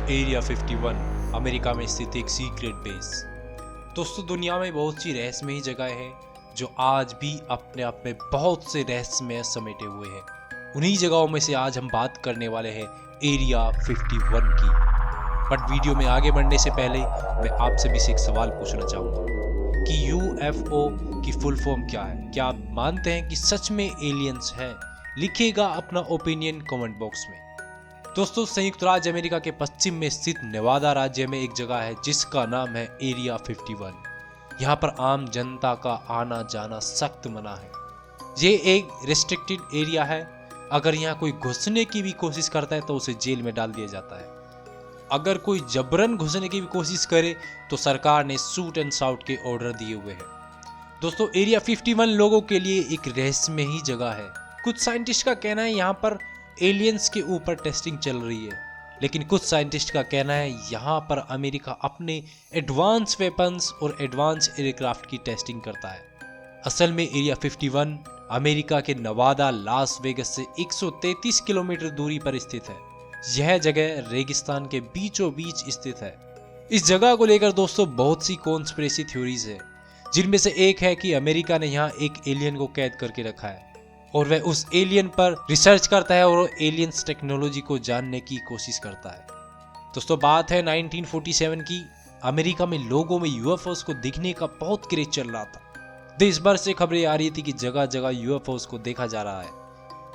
Area 51 America में स्थित एक सीक्रेट बेस। दोस्तों, दुनिया में बहुत सी रहस्यमयी जगह है जो आज भी अपने आप में बहुत से रहस्यमय समेटे हुए हैं। उन्हीं जगहों में से आज हम बात करने वाले हैं एरिया 51 की। बट वीडियो में आगे बढ़ने से पहले मैं आपसे भी एक सवाल पूछना चाहूँगा कि UFO की फुल फॉर्म क्या है? क्या आप मानते हैं कि सच में एलियंस हैं? लिखिएगा अपना ओपिनियन कमेंट बॉक्स में। दोस्तों, संयुक्त राज्य अमेरिका के पश्चिम में स्थित नेवादा राज्य में एक जगह है जिसका नाम है एरिया 51। यहाँ पर आम जनता का आना जाना सख्त मना है। ये एक रिस्ट्रिक्टेड एरिया है। अगर यहाँ कोई घुसने की भी कोशिश करता है तो उसे जेल में डाल दिया जाता है। अगर कोई जबरन घुसने की भी कोशिश करे तो सरकार ने शूट एंड शाउट के ऑर्डर दिए हुए हैं। दोस्तों, एरिया 51 लोगों के लिए एक रहस्यमय ही जगह है। कुछ साइंटिस्ट का कहना है यहाँ पर एलियंस के ऊपर टेस्टिंग चल रही है, लेकिन कुछ साइंटिस्ट का कहना है यहाँ पर अमेरिका अपने एडवांस वेपन्स और एडवांस एयरक्राफ्ट की टेस्टिंग करता है। असल में एरिया 51 अमेरिका के नवादा लास वेगस से 133 किलोमीटर दूरी पर स्थित है। यह जगह रेगिस्तान के बीचों बीच स्थित है। इस जगह को लेकर दोस्तों बहुत सी कॉन्स्पिरेसी थ्योरीज है, जिनमें से एक है कि अमेरिका ने यहाँ एक एलियन को कैद करके रखा है और वह उस एलियन पर रिसर्च करता है और एलियंस टेक्नोलॉजी को जानने की कोशिश करता है। दोस्तों, बात है 1947 की। अमेरिका में लोगों में यूएफओस को दिखने का बहुत क्रेज चल रहा था। देश भर से खबरें आ रही थी कि जगह जगह यूएफओस को देखा जा रहा है।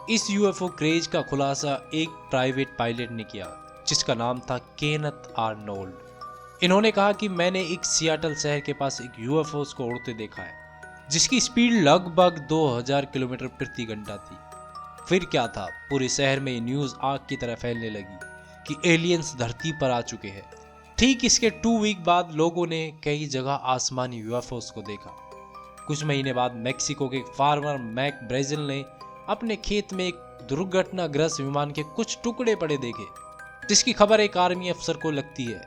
इस यूएफओ क्रेज का खुलासा एक प्राइवेट पायलट ने किया जिसका नाम था केनेथ आर्नोल्ड। इन्होंने कहा कि मैंने एक सियाटल शहर के पास एक यूएफओस को उड़ते देखा है जिसकी स्पीड लगभग 2000 किलोमीटर प्रति घंटा थी। फिर क्या था, पूरे शहर में न्यूज़ आग की तरह फैलने लगी कि एलियंस धरती पर आ चुके हैं। ठीक इसके 2 वीक बाद लोगों ने कई जगह आसमानी यूएफओस को देखा। कुछ महीने बाद मैक्सिको के फार्मर मैक ब्राजिल ने अपने खेत में एक दुर्घटनाग्रस्त विमान के कुछ टुकड़े पड़े देखे, जिसकी खबर एक आर्मी अफसर को लगती है।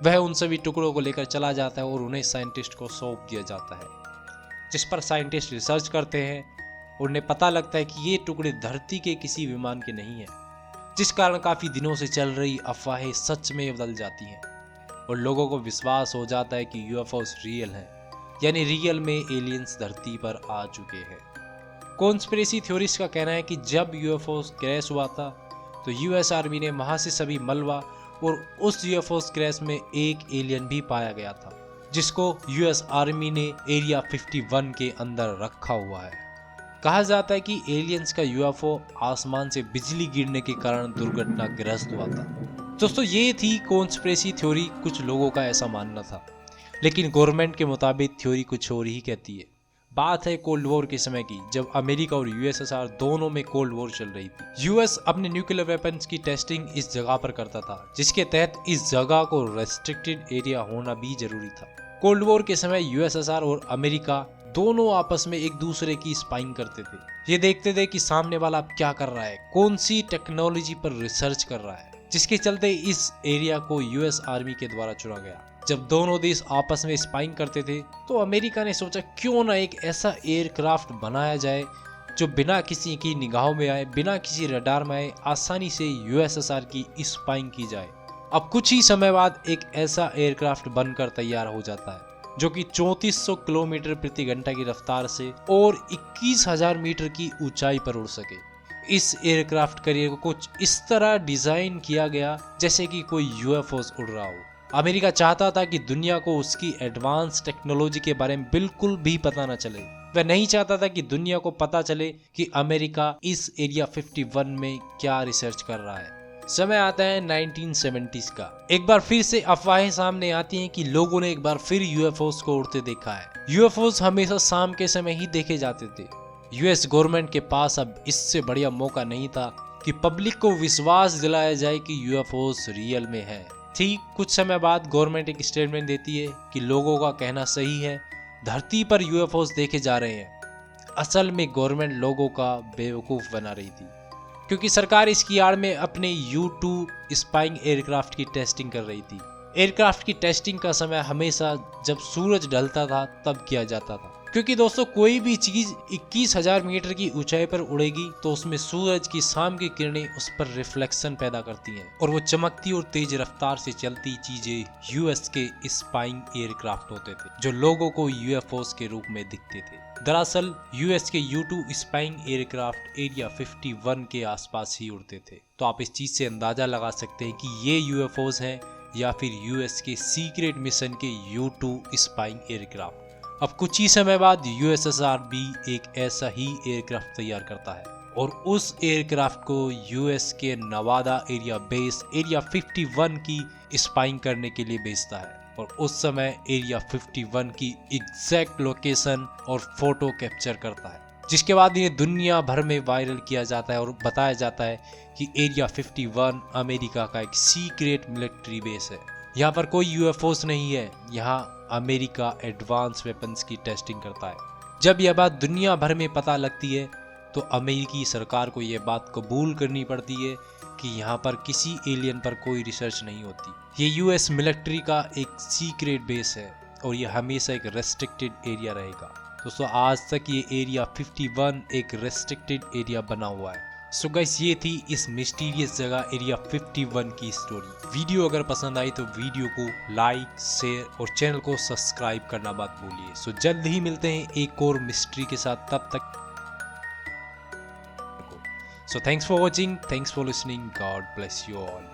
वह उन सभी टुकड़ों को लेकर चला जाता है और उन्हें साइंटिस्ट को सौंप दिया जाता है, जिस पर साइंटिस्ट रिसर्च करते हैं। उन्हें पता लगता है कि ये टुकड़े धरती के किसी विमान के नहीं हैं, जिस कारण काफी दिनों से चल रही अफवाहें सच में बदल जाती हैं और लोगों को विश्वास हो जाता है कि यूएफओस रियल हैं, यानी रियल में एलियंस धरती पर आ चुके हैं। कॉन्स्पिरेसी थ्योरिस्ट का कहना है कि जब यूएफओस क्रैश हुआ था तो यूएस आर्मी ने वहां से सभी मलबा और उस यूएफओस क्रैश में एक एलियन भी पाया गया था, जिसको यूएस आर्मी ने एरिया 51 के अंदर रखा हुआ है। कहा जाता है कि एलियंस का यूएफओ आसमान से बिजली गिरने के कारण दुर्घटनाग्रस्त हुआ था। दोस्तों, ये थी कॉन्स्पिरेसी थ्योरी। कुछ लोगों का ऐसा मानना था, लेकिन गवर्नमेंट के मुताबिक थ्योरी कुछ और ही कहती है। बात है कोल्ड वॉर के समय की, जब अमेरिका और यूएसएसआर दोनों में कोल्ड वॉर चल रही थी। यूएस अपने न्यूक्लियर वेपन्स की टेस्टिंग इस जगह पर करता था, जिसके तहत इस जगह को रेस्ट्रिक्टेड एरिया होना भी जरूरी था। कोल्ड वॉर के समय यूएसएसआर और अमेरिका दोनों आपस में एक दूसरे की स्पाइंग करते थे। ये देखते थे कि सामने वाला क्या कर रहा है, कौन सी टेक्नोलॉजी पर रिसर्च कर रहा है, जिसके चलते इस एरिया को यूएस आर्मी के द्वारा चुना गया। जब दोनों देश आपस में स्पाइंग करते थे तो अमेरिका ने सोचा क्यों ना एक ऐसा एयरक्राफ्ट बनाया जाए जो बिना किसी की निगाहों में आए, बिना किसी रडार में आए, आसानी से यूएसएसआर की स्पाइंग की जाए। अब कुछ ही समय बाद एक ऐसा एयरक्राफ्ट बनकर तैयार हो जाता है जो कि 3400 किलोमीटर प्रति घंटा की रफ्तार से और 21,000 मीटर की ऊंचाई पर उड़ सके। इस एयरक्राफ्ट कैरियर को कुछ इस तरह डिजाइन किया गया जैसे कि कोई यूएफओस उड़ रहा हो। अमेरिका चाहता था कि दुनिया को उसकी एडवांस टेक्नोलॉजी के बारे में बिल्कुल भी पता न चले। वह नहीं चाहता था कि दुनिया को पता चले कि अमेरिका इस एरिया 51 में क्या रिसर्च कर रहा है। समय आता है 1970s का। एक बार फिर से अफवाहें सामने आती हैं कि लोगों ने एक बार फिर यूएफओस को उड़ते देखा है। यूएफओस हमेशा शाम के समय ही देखे जाते थे। यूएस गवर्नमेंट के पास अब इससे बढ़िया मौका नहीं था कि पब्लिक को विश्वास दिलाया जाए कि यूएफओस रियल में है। ठीक कुछ समय बाद गवर्नमेंट एक स्टेटमेंट देती है कि लोगों का कहना सही है, धरती पर यूएफओस देखे जा रहे हैं। असल में गवर्नमेंट लोगों का बेवकूफ बना रही थी, क्योंकि सरकार इसकी आड़ में अपने U-2 स्पाइंग एयरक्राफ्ट की टेस्टिंग कर रही थी। एयरक्राफ्ट की टेस्टिंग का समय हमेशा जब सूरज ढलता था तब किया जाता था, क्योंकि दोस्तों कोई भी चीज 21,000 मीटर की ऊंचाई पर उड़ेगी तो उसमें सूरज की शाम की किरणें उस पर रिफ्लेक्शन पैदा करती हैं और वो चमकती और तेज रफ्तार से चलती चीजें यूएस के स्पाइंग एयरक्राफ्ट होते थे जो लोगों को यूएफओस के रूप में दिखते थे। दरअसल यूएस के U-2 स्पाइंग एयरक्राफ्ट एरिया 51 के आसपास ही उड़ते थे। तो आप इस चीज से अंदाजा लगा सकते हैं कि ये यूएफओस हैं या फिर यूएस के सीक्रेट मिशन के U-2 स्पाइंग एयरक्राफ्ट। अब कुछ ही समय बाद यूएसएसआर भी एक ऐसा ही एयरक्राफ्ट तैयार करता है और उस एयरक्राफ्ट को यूएस के नवादा एरिया बेस एरिया 51 की स्पाइंग करने के लिए भेजता है और उस समय एरिया 51 की एग्जैक्ट लोकेशन और फोटो कैप्चर करता है, जिसके बाद इन्हें दुनिया भर में वायरल किया जाता है और बताया जाता है कि एरिया 51 अमेरिका का एक सीक्रेट मिलिट्री बेस है। यहाँ पर कोई यूएफओस नहीं है, यहाँ अमेरिका एडवांस वेपन्स की टेस्टिंग करता है। जब यह बात दुनिया भर में पता लगती है तो अमेरिकी सरकार को यह बात कबूल करनी पड़ती है कि यहाँ पर किसी एलियन पर कोई रिसर्च नहीं होती। ये यूएस मिलिट्री का एक सीक्रेट बेस है और यह हमेशा एक रेस्ट्रिक्टेड एरिया रहेगा। दोस्तों आज तक ये एरिया 51 एक रेस्ट्रिक्टेड एरिया बना हुआ है। सो गाइस ये थी इस मिस्टीरियस जगह एरिया 51 की स्टोरी। वीडियो अगर पसंद आई तो वीडियो को लाइक, शेयर और चैनल को सब्सक्राइब करना मत भूलिए। सो जल्द ही मिलते हैं एक और मिस्ट्री के साथ, तब तक so thanks for watching, thanks for listening, God bless you all.